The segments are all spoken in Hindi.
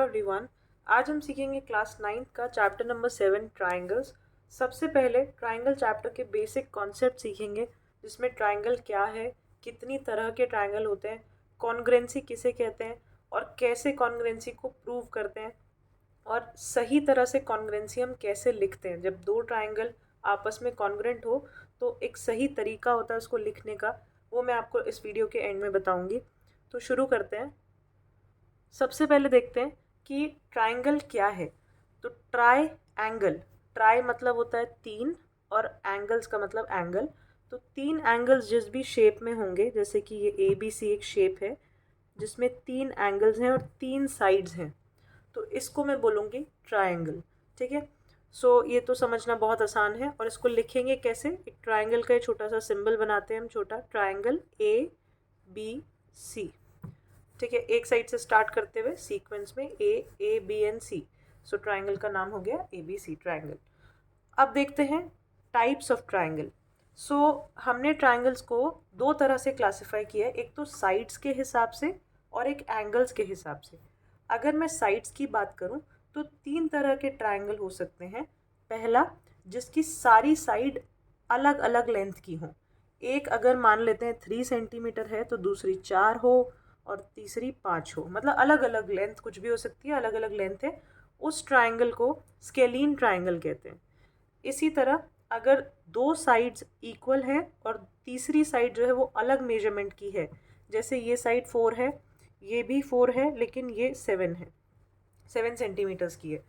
एवरीवन। आज हम सीखेंगे क्लास 9 का चैप्टर नंबर 7 ट्राइंगल्स। सबसे पहले ट्राइंगल चैप्टर के बेसिक कॉन्सेप्ट सीखेंगे, जिसमें ट्राइंगल क्या है, कितनी तरह के ट्राइंगल होते हैं, कॉन्ग्रुएंसी किसे कहते हैं और कैसे कॉन्ग्रुएंसी को प्रूव करते हैं, और सही तरह से कॉन्ग्रुएंसी हम कैसे लिखते हैं। जब दो ट्राइंगल आपस में कॉन्ग्रुएंट हो तो एक सही तरीका होता है उसको लिखने का, वो मैं आपको इस वीडियो के एंड में बताऊंगी। तो शुरू करते हैं। सबसे पहले देखते हैं कि ट्राइंगल क्या है। तो ट्राई एंगल, ट्राई मतलब होता है तीन और एंगल्स का मतलब एंगल। तो तीन एंगल्स जिस भी शेप में होंगे, जैसे कि ये ABC एक शेप है जिसमें तीन एंगल्स हैं और तीन साइड्स हैं, तो इसको मैं बोलूँगी ट्राइंगल। ठीक है, सो ये तो समझना बहुत आसान है। और इसको लिखेंगे कैसे? एक ट्राइंगल का छोटा सा सिंबल बनाते हैं हम, छोटा ट्राइंगल ABC। ठीक है, एक साइड से स्टार्ट करते हुए सीक्वेंस में A B and C। So triangle का नाम हो गया ABC ट्राइंगल। अब देखते हैं टाइप्स ऑफ ट्राइंगल। सो हमने ट्राइंगल्स को दो तरह से क्लासिफाई किया है, एक तो साइड्स के हिसाब से और एक एंगल्स के हिसाब से। अगर मैं साइड्स की बात करूं तो तीन तरह के ट्राइंगल हो सकते हैं। पहला, जिसकी सारी साइड अलग अलग लेंथ की हो। एक अगर मान लेते हैं 3 सेंटीमीटर है तो दूसरी 4 हो और तीसरी 5 हो, मतलब अलग अलग लेंथ कुछ भी हो सकती है, अलग अलग लेंथ है। उस ट्राइंगल को स्केलीन ट्राइंगल कहते हैं। इसी तरह अगर दो साइड्स इक्वल हैं और तीसरी साइड जो है वो अलग मेजरमेंट की है, जैसे ये साइड 4 है, ये भी 4 है, लेकिन ये 7 है, 7 सेंटीमीटर्स की है,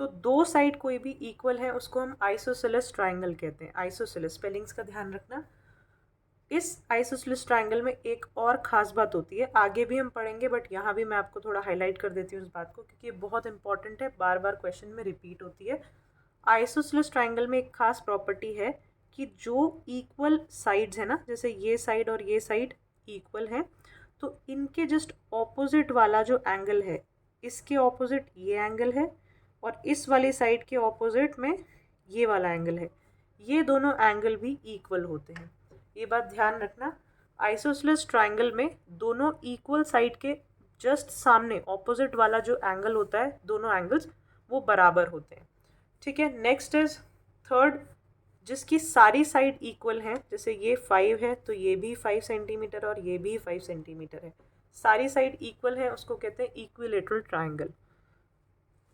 तो दो साइड कोई भी इक्वल है उसको हम आइसोसेलेस ट्राइंगल कहते हैं। आइसोसेलेस, स्पेलिंग्स का ध्यान रखना। इस आइसोसेलेस ट्राइंगल में एक और ख़ास बात होती है, आगे भी हम पढ़ेंगे बट यहाँ भी मैं आपको थोड़ा हाईलाइट कर देती हूँ इस बात को, क्योंकि ये बहुत इंपॉर्टेंट है, बार बार क्वेश्चन में रिपीट होती है। आइसोसेलेस ट्राइंगल में एक खास प्रॉपर्टी है कि जो इक्वल साइड्स है ना, जैसे ये साइड और ये साइड इक्वल हैं, तो इनके जस्ट ऑपोजिट वाला जो एंगल है, इसके ऑपोजिट ये एंगल है और इस वाली साइड के ऑपोजिट में ये वाला एंगल है, ये दोनों एंगल भी इक्वल होते हैं। ये बात ध्यान रखना। आइसोसेलेस ट्राइंगल में दोनों इक्वल साइड के जस्ट सामने ऑपोजिट वाला जो एंगल होता है, दोनों एंगल्स वो बराबर होते हैं। ठीक है, नेक्स्ट इज थर्ड, जिसकी सारी साइड इक्वल हैं, जैसे ये 5 है तो ये भी 5 सेंटीमीटर और ये भी 5 सेंटीमीटर है, सारी साइड इक्वल है, उसको कहते हैं इक्विलेटरल ट्राइंगल।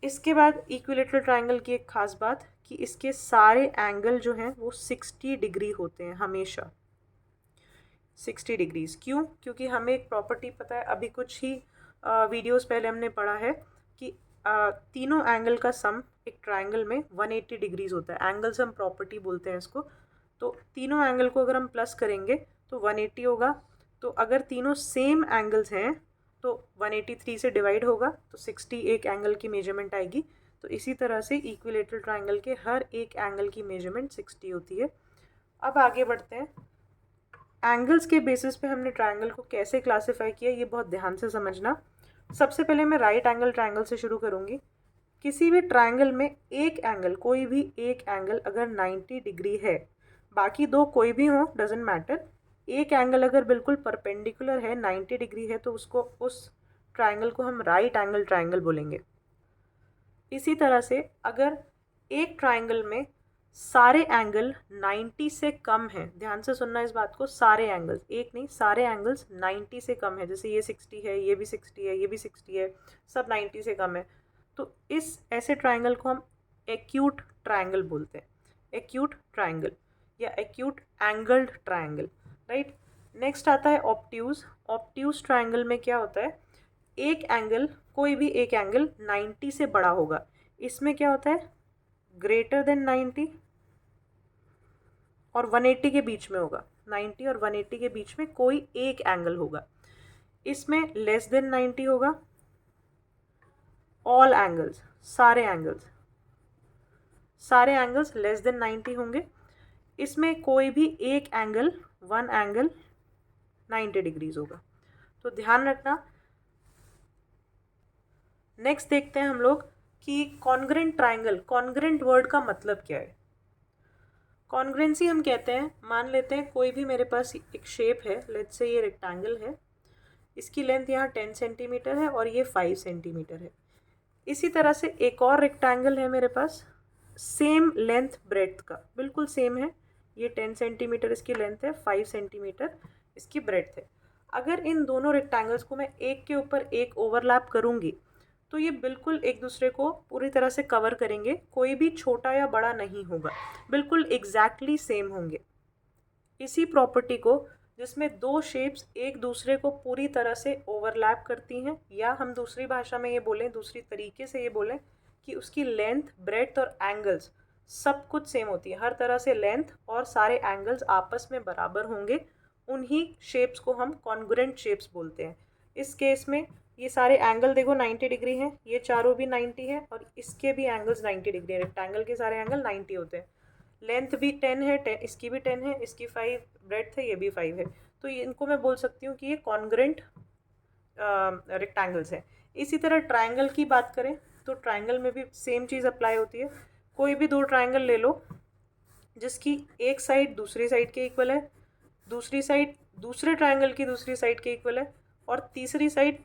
इसके बाद इक्विलेटरल ट्राइंगल की एक खास बात कि इसके सारे एंगल जो हैं वो 60 डिग्री होते हैं, हमेशा 60 डिग्रीज। क्यों? क्योंकि हमें एक प्रॉपर्टी पता है, अभी कुछ ही वीडियोस पहले हमने पढ़ा है कि तीनों एंगल का सम एक ट्राइंगल में 180 डिग्रीज होता है। एंगल सम प्रॉपर्टी बोलते हैं इसको। तो तीनों एंगल को अगर हम प्लस करेंगे तो 180 होगा। तो अगर तीनों सेम एंगल्स हैं तो 183 से डिवाइड होगा तो 60 एक एंगल की मेजरमेंट आएगी। तो इसी तरह से इक्विलेटरल ट्राइंगल के हर एक एंगल की मेजरमेंट 60 होती है। अब आगे बढ़ते हैं। एंगल्स के बेसिस पे हमने ट्राइंगल को कैसे क्लासिफाई किया, ये बहुत ध्यान से समझना। सबसे पहले मैं राइट एंगल ट्राइंगल से शुरू करूँगी। किसी भी ट्राइंगल में एक एंगल, कोई भी एक एंगल अगर 90 डिग्री है, बाकी दो कोई भी हो डजेंट मैटर, एक एंगल अगर बिल्कुल परपेंडिकुलर है, 90 डिग्री है, तो उसको, उस ट्राइंगल को हम राइट एंगल ट्राइंगल बोलेंगे। इसी तरह से अगर एक ट्राइंगल में सारे एंगल 90 से कम है, ध्यान से सुनना इस बात को, सारे एंगल्स, एक नहीं, सारे एंगल्स 90 से कम है, जैसे ये 60 है, ये भी 60 है, ये भी 60 है, सब 90 से कम है, तो इस ऐसे ट्राइंगल को हम एक्यूट ट्राइंगल बोलते हैं। एक्यूट ट्राइंगल या acute angled triangle, right. Next आता है ऑब्ट्यूज। ऑब्ट्यूज ट्राइंगल में क्या होता है, एक एंगल, कोई भी एक एंगल 90 से बड़ा होगा। इसमें क्या होता है, ग्रेटर देन 90 और 180 के बीच में होगा। 90 और 180 के बीच में कोई एक एंगल होगा। इसमें लेस देन 90 होगा। ऑल एंगल्स, सारे एंगल्स लेस देन 90 होंगे। इसमें कोई भी एक एंगल, वन एंगल 90 डिग्रीज होगा। तो ध्यान रखना। नेक्स्ट देखते हैं हम लोग कि कॉन्ग्रुएंट ट्राइंगल, कॉन्ग्रुएंट वर्ड का मतलब क्या है। कॉन्ग्रुएंसी हम कहते हैं, मान लेते हैं कोई भी मेरे पास एक शेप है, लेट्स से ये रेक्टेंगल है, इसकी लेंथ यहाँ 10 सेंटीमीटर है और ये 5 सेंटीमीटर है। इसी तरह से एक और रेक्टेंगल है मेरे पास, सेम लेंथ ब्रेड्थ का, बिल्कुल सेम है। ये 10 सेंटीमीटर इसकी लेंथ है, 5 सेंटीमीटर इसकी ब्रेड्थ है। अगर इन दोनों रेक्टेंगल्स को मैं एक के ऊपर एक ओवरलैप करूँगी तो ये बिल्कुल एक दूसरे को पूरी तरह से कवर करेंगे, कोई भी छोटा या बड़ा नहीं होगा, बिल्कुल एग्जैक्टली सेम होंगे। इसी प्रॉपर्टी को, जिसमें दो शेप्स एक दूसरे को पूरी तरह से ओवरलैप करती हैं, या हम दूसरी भाषा में ये बोलें, दूसरी तरीके से ये बोलें कि उसकी लेंथ, ब्रेड्थ और एंगल्स सब कुछ सेम होती है, हर तरह से लेंथ और सारे एंगल्स आपस में बराबर होंगे, उन्हीं शेप्स को हम कॉन्ग्रुएंट शेप्स बोलते हैं। इस केस में ये सारे एंगल देखो 90 डिग्री हैं, ये चारों भी 90 है और इसके भी एंगल्स 90 डिग्री है। रेक्टेंगल के सारे एंगल 90 होते हैं। लेंथ भी 10 है, 10 इसकी भी 10 है, इसकी 5 ब्रेड्थ है, ये भी 5 है। तो ये इनको मैं बोल सकती हूँ कि ये कॉन्ग्रुएंट रेक्टेंगल्स हैं। इसी तरह ट्राइंगल की बात करें तो ट्राइंगल में भी सेम चीज़ अप्लाई होती है। कोई भी दो ट्राइंगल ले लो जिसकी एक साइड दूसरी साइड के इक्वल है, दूसरी साइड दूसरे ट्राइंगल की दूसरी साइड के इक्वल है, और तीसरी साइड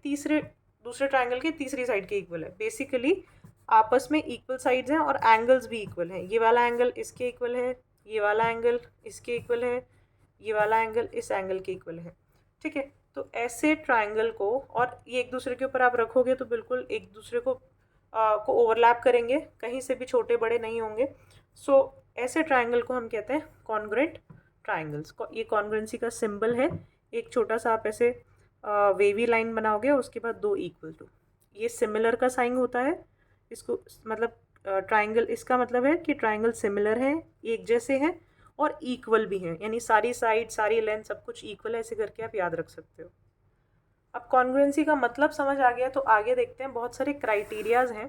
दूसरे ट्राइंगल की तीसरी साइड के इक्वल है। बेसिकली आपस में इक्वल साइड्स हैं और एंगल्स भी इक्वल हैं। ये वाला एंगल इसके इक्वल है, ये वाला एंगल इसके इक्वल है, ये वाला एंगल इस एंगल के इक्वल है। ठीक है, तो ऐसे ट्राइंगल को, और ये एक दूसरे के ऊपर आप रखोगे तो बिल्कुल एक दूसरे को ओवरलैप करेंगे, कहीं से भी छोटे बड़े नहीं होंगे। सो ऐसे ट्राइंगल को हम कहते हैं कॉन्ग्रुएंट ट्राइंगल्स। ये कॉन्ग्रुएंसी का सिंबल है, एक छोटा सा आप ऐसे वेवी लाइन बनाओगे, उसके बाद दो इक्वल टू, ये सिमिलर का साइन होता है। इसको मतलब ट्राइंगल, इसका मतलब है कि ट्राइंगल सिमिलर है, एक जैसे हैं और इक्वल भी हैं, यानी सारी साइड, सारी लेंथ, सब कुछ इक्वल है। ऐसे करके आप याद रख सकते हो। अब कॉन्ग्रुएंसी का मतलब समझ आ गया तो आगे देखते हैं। बहुत सारे क्राइटेरियाज हैं।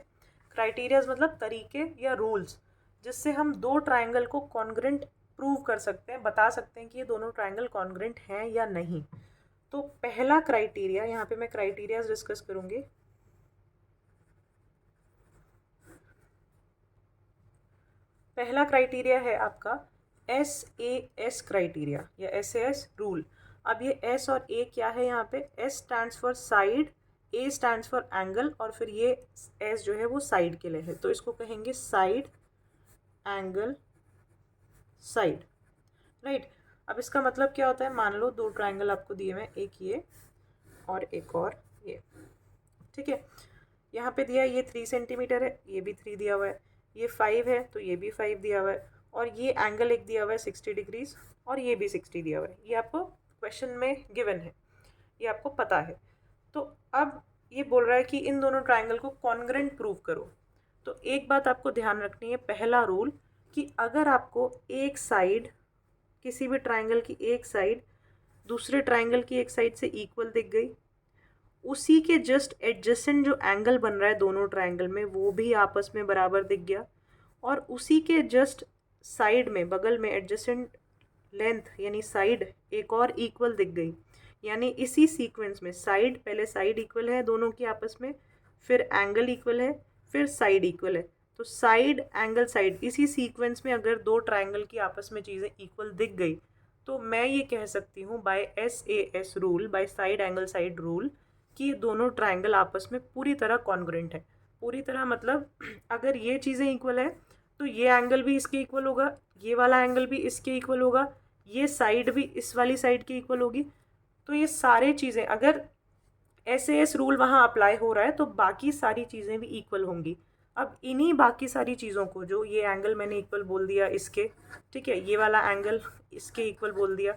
क्राइटेरियाज मतलब तरीके या रूल्स, जिससे हम दो ट्राइंगल को कॉन्ग्रुएंट प्रूव कर सकते हैं, बता सकते हैं कि ये दोनों ट्राइंगल कॉन्ग्रुएंट हैं या नहीं। तो पहला क्राइटेरिया, यहाँ पे मैं क्राइटेरियाज डिस्कस करूँगी। पहला क्राइटेरिया है आपका SAS क्राइटेरिया या SAS रूल। अब ये S और A क्या है यहाँ पे? S stands for side, A stands for angle, और फिर ये S जो है वो साइड के लिए है, तो इसको कहेंगे साइड, एंगल, साइड, राइट। अब इसका मतलब क्या होता है? मान लो दो ट्राइंगल आपको दिए हुए हैं, एक ये और एक और ये, ठीक है। यहाँ पे दिया है ये 3 सेंटीमीटर है, ये भी 3 दिया हुआ है, ये 5 है तो ये भी 5 दिया हुआ है, और ये एंगल एक दिया हुआ है 60 डिग्रीज, और ये भी 60 दिया हुआ है। ये आपको क्वेश्चन में गिवन है, ये आपको पता है। तो अब ये बोल रहा है कि इन दोनों ट्राइंगल को कॉन्ग्रुएंट प्रूव करो। तो एक बात आपको ध्यान रखनी है, पहला रूल, कि अगर आपको एक साइड, किसी भी ट्राइंगल की एक साइड दूसरे ट्राइंगल की एक साइड से इक्वल दिख गई, उसी के जस्ट एडजेसेंट जो एंगल बन रहा है दोनों ट्राइंगल में वो भी आपस में बराबर दिख गया, और उसी के जस्ट साइड में, बगल में एडजेसेंट लेंथ यानी साइड एक और इक्वल दिख गई, यानी इसी सीक्वेंस में साइड, पहले साइड इक्वल है दोनों की आपस में, फिर एंगल इक्वल है, फिर साइड इक्वल है। तो साइड, एंगल, साइड, इसी सीक्वेंस में अगर दो ट्राइंगल की आपस में चीज़ें इक्वल दिख गई तो मैं ये कह सकती हूँ by SAS rule, by side angle side rule, कि दोनों ट्राइंगल आपस में पूरी तरह कॉन्ग्रुएंट है। पूरी तरह मतलब अगर ये चीज़ें इक्वल है तो ये एंगल भी इसके इक्वल होगा, ये वाला एंगल भी इसके इक्वल होगा, ये साइड भी इस वाली साइड की इक्वल होगी। तो ये सारी चीज़ें, अगर SAS रूल वहाँ अप्लाई हो रहा है तो बाकी सारी चीज़ें भी इक्वल होंगी। अब इन्हीं बाकी सारी चीज़ों को, जो ये एंगल मैंने इक्वल बोल दिया इसके, ठीक है, ये वाला एंगल इसके इक्वल बोल दिया,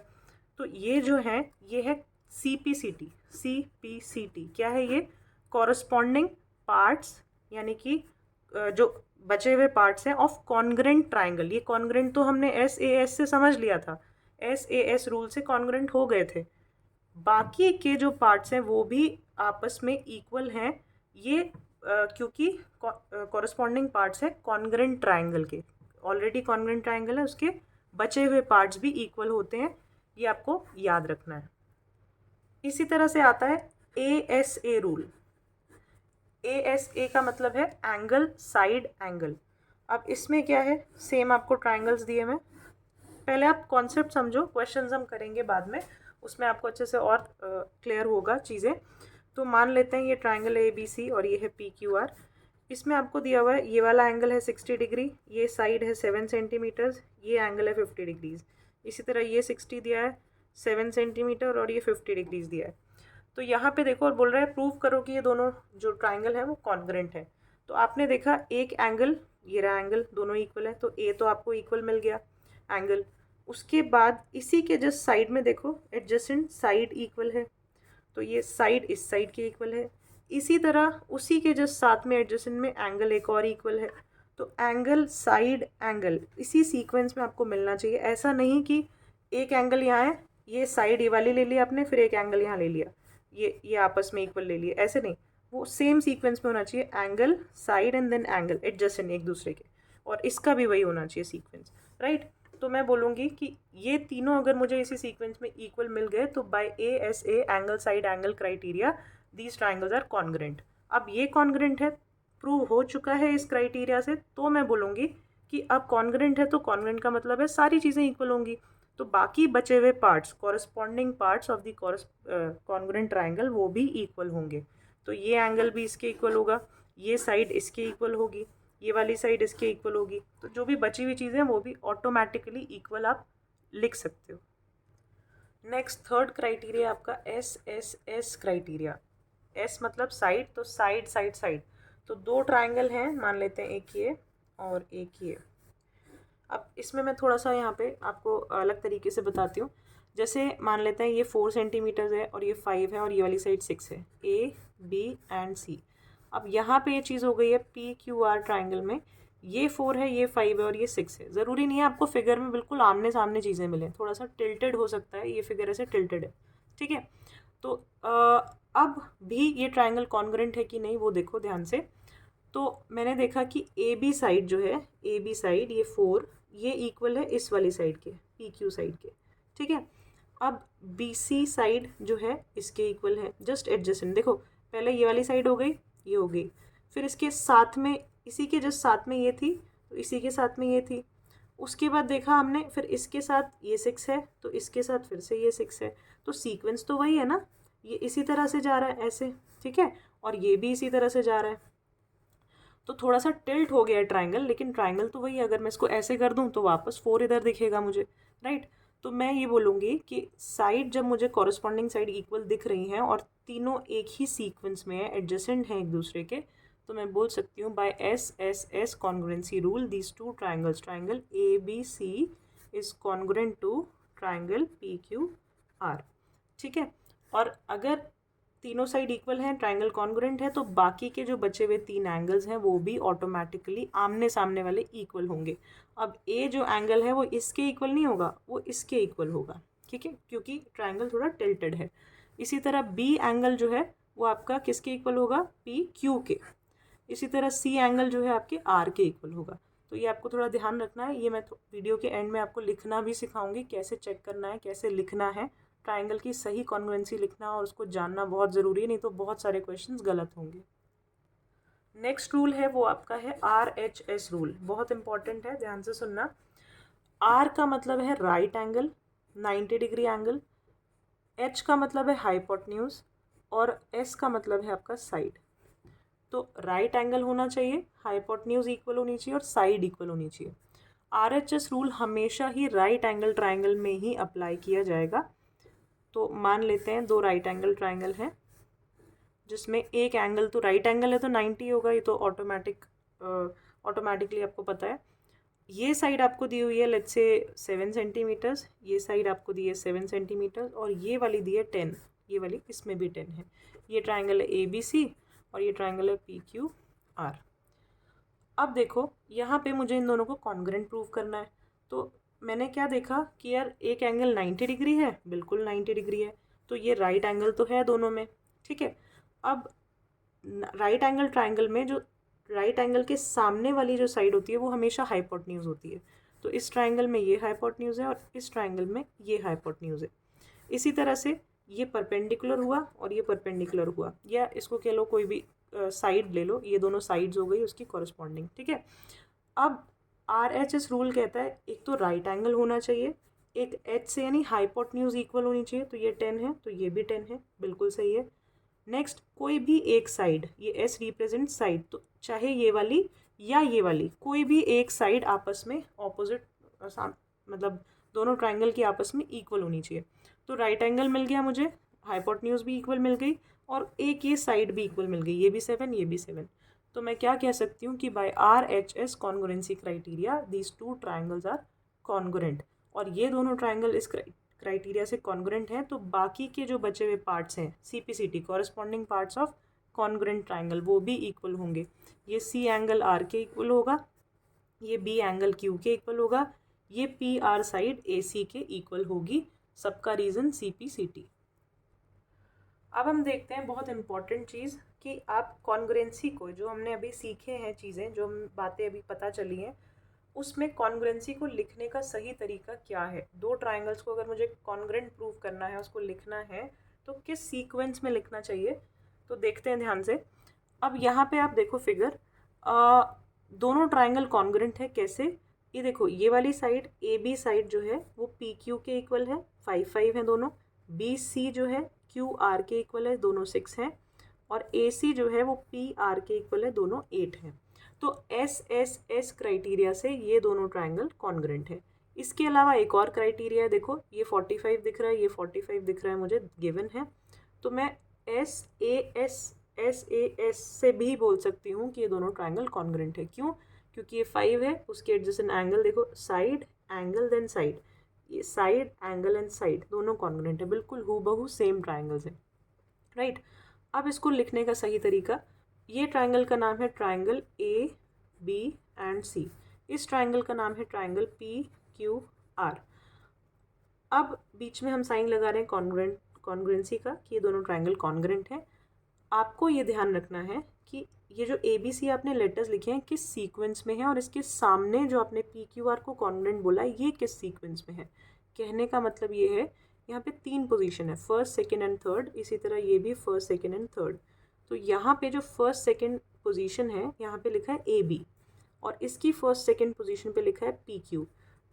तो ये जो है ये है CPCT। CPCT क्या है? ये कॉरस्पॉन्डिंग पार्ट्स, यानी कि जो बचे हुए पार्ट्स हैं ऑफ कॉन्ग्रुएंट ट्राइंगल। ये कॉन्ग्रुएंट तो हमने SAS से समझ लिया था, SAS रूल से कॉन्ग्रुएंट हो गए थे। बाकी के जो पार्ट्स हैं वो भी आपस में इक्वल हैं, ये क्योंकि कॉरस्पॉन्डिंग पार्ट्स है कॉन्ग्रुएंट ट्राइंगल के, ऑलरेडी कॉन्ग्रुएंट ट्राइंगल है, उसके बचे हुए पार्ट्स भी इक्वल होते हैं, ये आपको याद रखना है। इसी तरह से आता है ASA रूल। ASA का मतलब है एंगल, साइड, एंगल। अब इसमें क्या है? सेम आपको ट्राइंगल्स दिए हैं, पहले आप कॉन्सेप्ट समझो, क्वेश्चंस हम करेंगे बाद में, उसमें आपको अच्छे से और क्लियर होगा चीज़ें। तो मान लेते हैं ये ट्राइंगल ABC और ये है PQR। इसमें आपको दिया हुआ है ये वाला एंगल है 60 डिग्री, ये साइड है 7 सेंटीमीटर्स, ये एंगल है 50 डिग्रीज। इसी तरह ये 60 दिया है, 7 सेंटीमीटर और ये 50 डिग्रीज दिया है। तो यहाँ पे देखो और बोल रहा है प्रूव करो कि ये दोनों जो ट्राइंगल है वो कॉन्ग्रेंट है। तो आपने देखा एक एंगल, ये रहा एंगल, दोनों इक्वल है, तो ए तो आपको इक्वल मिल गया एंगल। उसके बाद इसी के जस्ट साइड में देखो एडजेसेंट साइड इक्वल है, तो ये साइड इस साइड के इक्वल है। इसी तरह उसी के जस्ट साथ में एडजेसेंट में एंगल एक और इक्वल है। तो एंगल साइड एंगल इसी सीक्वेंस में आपको मिलना चाहिए। ऐसा नहीं कि एक एंगल यहाँ है, ये साइड ये वाली ले लिया आपने, फिर एक एंगल यहाँ ले लिया, ये आपस में इक्वल ले लिए, ऐसे नहीं। वो सेम सीक्वेंस में होना चाहिए, angle side and then angle adjacent एक दूसरे के, और इसका भी वही होना चाहिए सीक्वेंस, राइट। तो मैं बोलूँगी कि ये तीनों अगर मुझे इसी सीक्वेंस में इक्वल मिल गए तो by ASA angle side angle criteria these triangles are congruent. अब ये कॉन्ग्रेंट है, प्रूव हो चुका है इस क्राइटेरिया से, तो मैं बोलूँगी कि अब कॉन्ग्रेंट है तो कॉन्ग्रेंट का मतलब है सारी चीज़ें इक्वल होंगी। तो बाकी बचे हुए parts, corresponding parts of the congruent triangle वो भी इक्वल होंगे। तो ये एंगल भी इसके इक्वल होगा, ये साइड इसके इक्वल होगी, ये वाली साइड इसके इक्वल होगी। तो जो भी बची हुई चीज़ें वो भी ऑटोमेटिकली इक्वल आप लिख सकते हो। नेक्स्ट थर्ड क्राइटेरिया आपका SSS क्राइटेरिया। S मतलब साइड, तो साइड साइड साइड। तो दो ट्राइंगल हैं, मान लेते हैं एक ये और एक ये। अब इसमें मैं थोड़ा सा यहाँ पे आपको अलग तरीके से बताती हूँ। जैसे मान लेते हैं ये 4 सेंटीमीटर है और ये 5 है और ये वाली साइड 6 है, A B एंड C। अब यहाँ पे ये चीज़ हो गई है PQR ट्राइंगल में, ये 4 है, ये 5 है और ये 6 है। ज़रूरी नहीं है आपको फिगर में बिल्कुल आमने सामने चीज़ें मिलें, थोड़ा सा टिल्टेड हो सकता है, ये फिगर ऐसे टिल्टेड है, ठीक है। तो अब भी ये ट्राइंगल कॉन्ग्रेंट है कि नहीं वो देखो ध्यान से। तो मैंने देखा कि AB साइड जो है, AB साइड ये 4, ये इक्वल है इस वाली साइड के, PQ साइड के, ठीक है। अब BC साइड जो है इसके इक्वल है, जस्ट एडजेसेंट। देखो पहले ये वाली साइड हो गई, ये हो गई, फिर इसके साथ में इसी के जस्ट साथ में ये थी, तो इसी के साथ में ये थी। उसके बाद देखा हमने फिर इसके साथ ये 6 है, तो इसके साथ फिर से ये 6 है। तो सीक्वेंस तो वही है ना, ये इसी तरह से जा रहा है ऐसे, ठीक है, और ये भी इसी तरह से जा रहा है। तो थोड़ा सा टिल्ट हो गया है ट्राइंगल, लेकिन ट्राइंगल तो वही है। अगर मैं इसको ऐसे कर दूं तो वापस 4 इधर दिखेगा मुझे, राइट। तो मैं ये बोलूँगी कि साइड जब मुझे कॉरस्पॉन्डिंग साइड इक्वल दिख रही हैं और तीनों एक ही सीक्वेंस में है, एडजेसेंट हैं एक दूसरे के, तो मैं बोल सकती हूँ by SSS congruency rule these two triangles, triangle ABC is congruent to triangle PQR, ठीक है। और अगर तीनों साइड इक्वल हैं, ट्राइंगल कॉन्ग्रुएंट है, तो बाकी के जो बचे हुए 3 एंगल्स हैं वो भी ऑटोमेटिकली आमने सामने वाले इक्वल होंगे। अब A जो एंगल है वो इसके इक्वल नहीं होगा, वो इसके इक्वल होगा, ठीक है, क्योंकि ट्राइंगल थोड़ा टिल्टेड है। इसी तरह B एंगल जो है वो आपका किसके इक्वल होगा, PQ के। इसी तरह C एंगल जो है आपके R के इक्वल होगा। तो ये आपको थोड़ा ध्यान रखना है। ये मैं वीडियो के एंड में आपको लिखना भी सिखाऊंगी, कैसे चेक करना है, कैसे लिखना है। ट्राइंगल की सही कॉन्ग्रुएंसी लिखना और उसको जानना बहुत ज़रूरी है, नहीं तो बहुत सारे क्वेश्चंस गलत होंगे। नेक्स्ट रूल है वो आपका है RHS रूल, बहुत इंपॉर्टेंट है, ध्यान से सुनना। R का मतलब है right angle, 90 degree angle. H का मतलब है हाइपोटेन्यूज और S का मतलब है आपका साइड। तो राइट एंगल होना चाहिए, हाइपोटेन्यूज इक्वल होनी चाहिए और साइड इक्वल होनी चाहिए। RHS रूल हमेशा ही राइट एंगल ट्राइंगल में ही अप्लाई किया जाएगा। तो मान लेते हैं 2 राइट एंगल ट्राइंगल हैं जिसमें एक एंगल तो राइट एंगल है तो 90 होगा, ये तो ऑटोमेटिकली आपको पता है। ये साइड आपको दी हुई है लेट्स से 7 सेंटीमीटर्स, ये साइड आपको दी है 7 सेंटीमीटर्स और ये वाली दी है 10, ये वाली इसमें भी 10 है। ये ट्राइंगल है ABC और ये ट्राइंगल है PQR। अब देखो यहाँ पे मुझे इन दोनों को कॉन्ग्रुएंट प्रूव करना है। तो मैंने क्या देखा कि यार एक एंगल 90 डिग्री है, बिल्कुल 90 डिग्री है, तो ये राइट एंगल तो है दोनों में, ठीक है। अब राइट एंगल ट्राइंगल में जो राइट एंगल के सामने वाली जो साइड होती है वो हमेशा हाइपोटेन्यूज होती है। तो इस ट्राइंगल में ये हाइपोटेन्यूज है और इस ट्राइंगल में ये हाइपोटेन्यूज है। इसी तरह से ये परपेंडिकुलर हुआ और ये परपेंडिकुलर हुआ, या इसको कह लो कोई भी साइड ले लो, ये दोनों साइड्स हो गई उसकी कॉरस्पॉन्डिंग, ठीक है। अब RHS रूल कहता है एक तो राइट एंगल होना चाहिए, एक H से यानी हाइपोटेन्यूज इक्वल होनी चाहिए, तो ये 10 है तो ये भी 10 है, बिल्कुल सही है। नेक्स्ट कोई भी एक साइड, ये एस रिप्रेजेंट साइड, तो चाहे ये वाली या ये वाली, कोई भी एक साइड आपस में ऑपोजिट, मतलब दोनों ट्राइंगल की आपस में इक्वल होनी चाहिए। तो राइट एंगल मिल गया मुझे, हाइपोटेन्यूज भी इक्वल मिल गई, और एक ये साइड भी इक्वल मिल गई, ये भी 7 ये भी 7। तो मैं क्या कह सकती हूँ कि by RHS congruency criteria these two triangles are congruent. और ये दोनों ट्राइंगल इस क्राइटेरिया से कॉन्ग्रुएंट हैं, तो बाकी के जो बचे हुए पार्ट्स हैं CPCT corresponding parts of congruent triangle वो भी इक्वल होंगे। ये C एंगल R के इक्वल होगा, ये B एंगल Q के इक्वल होगा, ये PR साइड AC के इक्वल होगी। सबका रीज़न CPCT। अब हम देखते हैं बहुत इंपॉर्टेंट चीज़ कि आप कॉन्ग्रुएंसी को, जो हमने अभी सीखे हैं चीज़ें, जो हम बातें अभी पता चली हैं, उसमें कॉन्ग्रुएंसी को लिखने का सही तरीका क्या है। दो ट्राइंगल्स को अगर मुझे कॉन्ग्रुएंट प्रूव करना है, उसको लिखना है, तो किस सीक्वेंस में लिखना चाहिए, तो देखते हैं ध्यान से। अब यहाँ पे आप देखो फिगर, दोनों ट्राइंगल कॉन्ग्रुएंट है कैसे, ये देखो, ये वाली साइड AB साइड जो है वो PQ के इक्वल है, 5 5 है दोनों। BC जो है QR के इक्वल है, दोनों 6 हैं। और AC जो है वो PR के इक्वल है, दोनों 8 हैं। तो SSS क्राइटेरिया से ये दोनों ट्राइंगल कॉन्ग्रुएंट है। इसके अलावा एक और क्राइटेरिया है, देखो ये 45 दिख रहा है, ये 45 दिख रहा है, मुझे गिवन है। तो मैं SAS से भी बोल सकती हूँ कि ये दोनों ट्राइंगल कॉन्ग्रुएंट है। क्यों? क्योंकि ये 5 है, उसके एडजेसेंट एंगल देखो, साइड एंगल देन साइड, ये साइड एंगल एंड साइड दोनों कॉन्ग्रुएंट है, बिल्कुल हूबहू सेम ट्राइंगल्स हैं, राइट। अब इसको लिखने का सही तरीका, ये ट्राइंगल का नाम है ट्राइंगल AB एंड C, इस ट्राइंगल का नाम है ट्राइंगल PQR। अब बीच में हम साइन लगा रहे हैं कॉन्ग्रुएंसी का कि ये दोनों ट्राइंगल कॉन्ग्रुएंट हैं। आपको ये ध्यान रखना है कि ये जो ABC आपने लेटर्स लिखे हैं किस सीक्वेंस में है, और इसके सामने जो आपने PQR को कॉन्ग्रुएंट बोला है ये किस सीक्वेंस में है। कहने का मतलब ये है, यहाँ पे 3 पोजीशन है, फर्स्ट सेकेंड एंड थर्ड, इसी तरह ये भी फर्स्ट सेकेंड एंड थर्ड। तो यहाँ पे जो फर्स्ट सेकेंड पोजीशन है यहाँ पे लिखा है AB, और इसकी फर्स्ट सेकेंड पोजीशन पे लिखा है PQ।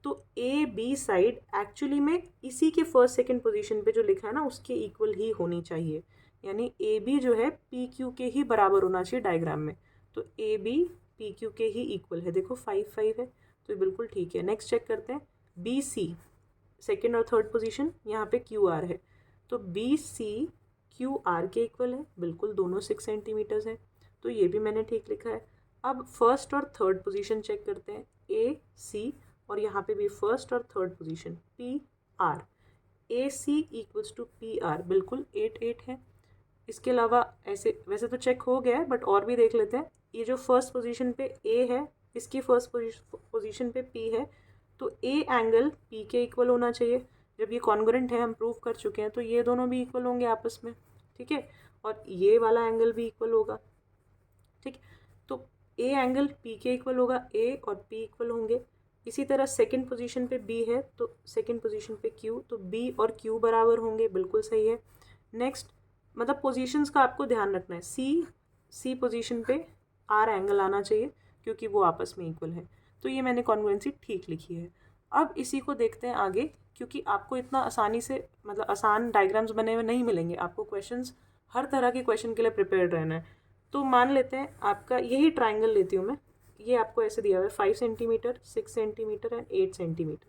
तो AB साइड एक्चुअली में इसी के फर्स्ट सेकेंड पोजीशन पे जो लिखा है ना उसके इक्वल ही होनी चाहिए, यानी AB जो है PQ के ही बराबर होना चाहिए डायग्राम में। तो AB PQ के ही इक्वल है, देखो 5 5 है, तो ये बिल्कुल ठीक है। नेक्स्ट चेक करते हैं, BC सेकेंड और थर्ड पोजीशन, यहाँ पे QR है, तो BC QR के इक्वल है, बिल्कुल दोनों 6 सेंटीमीटर्स हैं, तो ये भी मैंने ठीक लिखा है। अब फर्स्ट और थर्ड पोजीशन चेक करते हैं, AC, और यहाँ पे भी फर्स्ट और third position PR, AC equals to PR, बिल्कुल 8 8 है। इसके अलावा ऐसे वैसे तो चेक हो गया है, बट और भी देख लेते हैं। ये जो फर्स्ट पोजीशन पे A है, इसकी फर्स्ट पोजीशन पे P है, तो A एंगल P के इक्वल होना चाहिए। जब ये कॉन्ग्रुएंट है, हम प्रूव कर चुके हैं, तो ये दोनों भी इक्वल होंगे आपस में, ठीक है। और ये वाला एंगल भी इक्वल होगा, ठीक। तो A एंगल P के इक्वल होगा, A और P इक्वल होंगे। इसी तरह सेकंड पोजीशन पे B है, तो सेकंड पोजीशन पे Q, तो B और Q बराबर होंगे, बिल्कुल सही है। नेक्स्ट, मतलब पोजीशंस का आपको ध्यान रखना है, C पोजीशन पे R एंगल आना चाहिए क्योंकि वो आपस में इक्वल है। तो ये मैंने कॉन्ग्रुएंसी ठीक लिखी है। अब इसी को देखते हैं आगे, क्योंकि आपको इतना आसानी से, मतलब आसान डायग्राम्स बने हुए नहीं मिलेंगे, आपको क्वेश्चंस हर तरह के क्वेश्चन के लिए प्रिपेयर्ड रहना है। तो मान लेते हैं आपका यही ट्राइंगल लेती हूँ मैं, ये आपको ऐसे दिया हुआ है 5 सेंटीमीटर, 6 सेंटीमीटर एंड 8 सेंटीमीटर,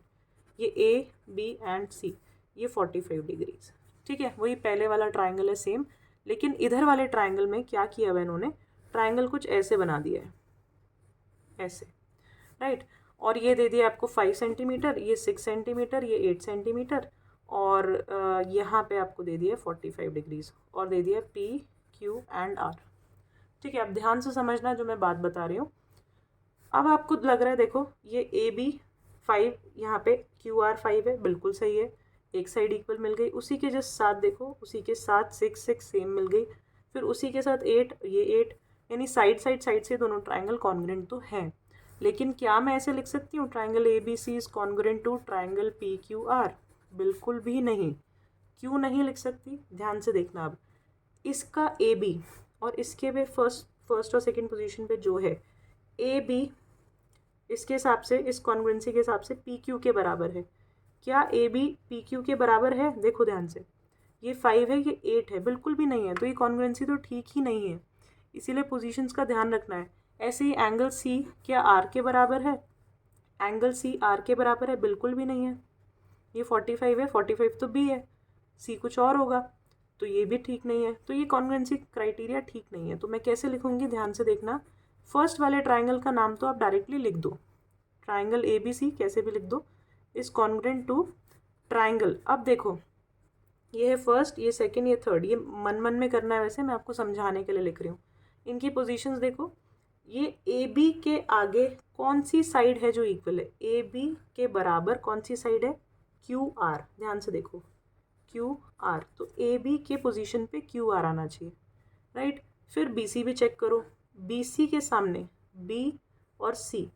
ये A B एंड C, ये 45 डिग्रीज, ठीक है। वही पहले वाला ट्राइंगल है सेम, लेकिन इधर वाले ट्राइंगल में क्या किया हुआ इन्होंने, ट्राइंगल कुछ ऐसे बना दिया है, ऐसे, राइट। और ये दे दिया आपको 5 सेंटीमीटर, ये 6 सेंटीमीटर, ये 8 सेंटीमीटर, और यहाँ पे आपको दे दिया 45 डिग्रीज, और दे दिया P Q एंड R, ठीक है। अब ध्यान से समझना जो मैं बात बता रही हूँ। अब आपको लग रहा है, देखो ये AB 5, यहाँ पे QR 5 है, बिल्कुल सही है, एक साइड इक्वल मिल गई। उसी के जस्ट साथ देखो, उसी के साथ 6 6 सेम मिल गई, फिर उसी के साथ 8, ये 8, यानी साइड से दोनों ट्राइंगल कॉन्ग्रुएंट तो हैं। लेकिन क्या मैं ऐसे लिख सकती हूँ triangle ABC is congruent to triangle PQR? बिल्कुल भी नहीं। क्यों नहीं लिख सकती, ध्यान से देखना। अब इसका AB और इसके भी फर्स्ट और सेकेंड पोजीशन पे जो है AB, इसके हिसाब से, इस कॉन्ग्रुएंसी के हिसाब से PQ के बराबर है। क्या AB PQ के बराबर है? देखो ध्यान से, ये 5 है, ये 8 है, बिल्कुल भी नहीं है, तो ये कॉन्ग्रुएंसी तो ठीक ही नहीं है, इसीलिए पोजीशंस का ध्यान रखना है। ऐसे ही एंगल सी क्या आर के बराबर है? एंगल सी आर के बराबर है? बिल्कुल भी नहीं है। ये 45 है, 45 तो बी है, सी कुछ और होगा, तो ये भी ठीक नहीं है, तो ये कॉन्ग्रुएंसी क्राइटेरिया ठीक नहीं है। तो मैं कैसे लिखूंगी, ध्यान से देखना। फर्स्ट वाले ट्राइंगल का नाम तो आप डायरेक्टली लिख दो, ट्राइंगल ए बी सी कैसे भी लिख दो, इज कॉन्ग्रुएंट टू ट्राइंगल। अब देखो, ये है फर्स्ट, ये सेकंड, ये थर्ड, ये मन मन में करना है, वैसे मैं आपको समझाने के लिए लिख रही हूँ। इनकी पोजीशंस देखो, ये ए बी के आगे कौन सी साइड है जो इक्वल है? ए बी के बराबर कौन सी साइड है? क्यू आर, ध्यान से देखो, क्यू आर, तो ए बी के पोजीशन पे क्यू आर आना चाहिए, राइट। फिर बी सी भी चेक करो, बी सी के सामने बी और सी,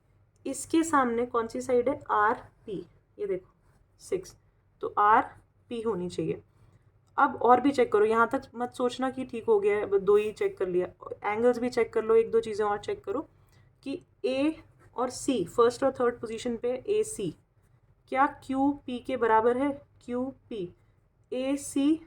इसके सामने कौन सी साइड है? आर पी, ये देखो 6, तो आर पी होनी चाहिए। अब और भी चेक करो, यहाँ तक मत सोचना कि ठीक हो गया है, 2 ही चेक कर लिया, एंगल्स भी चेक कर लो, 1-2 चीज़ें और चेक करो कि ए और सी, फर्स्ट और थर्ड पोजीशन पे ए सी क्या क्यू पी के बराबर है? क्यू पी, ए सी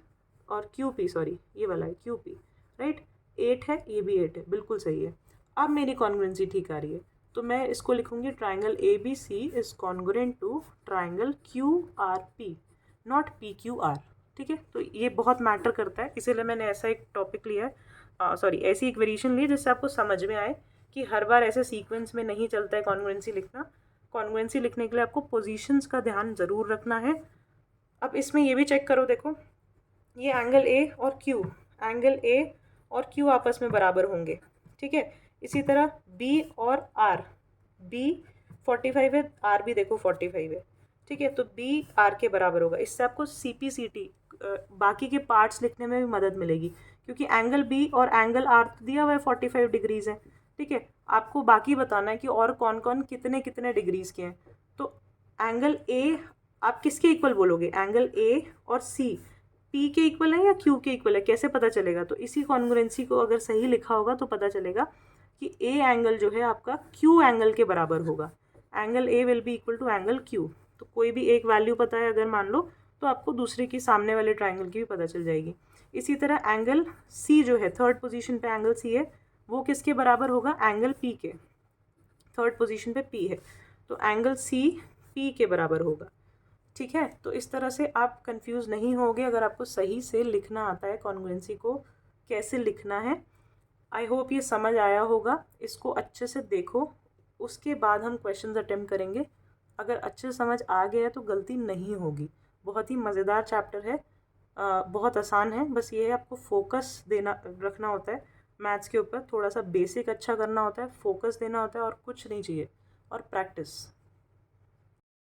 और क्यू पी, सॉरी ये वाला है क्यू पी, राइट। 8 है, ये भी 8 है, बिल्कुल सही है। अब मेरी कॉन्ग्रुएंसी ठीक आ रही है, तो मैं इसको लिखूंगी triangle A B C is congruent to triangle Q R P, not P Q R, ठीक है। तो ये बहुत मैटर करता है, इसीलिए मैंने ऐसा एक टॉपिक लिया है, सॉरी ऐसी एक वेरिएशन ली जिससे आपको समझ में आए कि हर बार ऐसे सीक्वेंस में नहीं चलता है कॉन्ग्रुएंसी लिखना। कॉन्ग्रुएंसी लिखने के लिए आपको पोजीशंस का ध्यान ज़रूर रखना है। अब इसमें ये भी चेक करो, देखो ये एंगल ए और क्यू, एंगल ए और क्यू आपस में बराबर होंगे, ठीक है। इसी तरह बी और आर, बी 45 है, आर भी देखो 45 है, ठीक है, तो बी आर के बराबर होगा। इससे आपको सी पी सी टी बाकी के पार्ट्स लिखने में भी मदद मिलेगी, क्योंकि एंगल बी और एंगल आर दिया हुआ है 45 डिग्रीज है, ठीक है। आपको बाकी बताना है कि और कौन कौन कितने कितने डिग्रीज के हैं। तो एंगल ए आप किसके इक्वल बोलोगे? एंगल ए और सी पी के इक्वल है या क्यू के इक्वल है, कैसे पता चलेगा? तो इसी कॉन्ग्रुएंसी को अगर सही लिखा होगा तो पता चलेगा कि ए एंगल जो है आपका क्यू एंगल के बराबर होगा, angle A will be equal to angle Q. तो कोई भी एक वैल्यू पता है अगर मान लो, तो आपको दूसरे की सामने वाले ट्राइंगल की भी पता चल जाएगी। इसी तरह एंगल सी जो है, थर्ड पोजीशन पे एंगल सी है, वो किसके बराबर होगा? एंगल पी के, थर्ड पोजीशन पे पी है, तो एंगल सी पी के बराबर होगा, ठीक है। तो इस तरह से आप कंफ्यूज नहीं होगे अगर आपको सही से लिखना आता है कॉन्ग्रुएंसी को कैसे लिखना है। आई होप ये समझ आया होगा, इसको अच्छे से देखो, उसके बाद हम क्वेश्चंस अटेम्प्ट करेंगे। अगर अच्छे से समझ आ गया तो गलती नहीं होगी। बहुत ही मज़ेदार चैप्टर है, बहुत आसान है, बस ये है आपको फोकस देना रखना होता है मैथ्स के ऊपर, थोड़ा सा बेसिक अच्छा करना होता है, फोकस देना होता है और कुछ नहीं चाहिए, और प्रैक्टिस।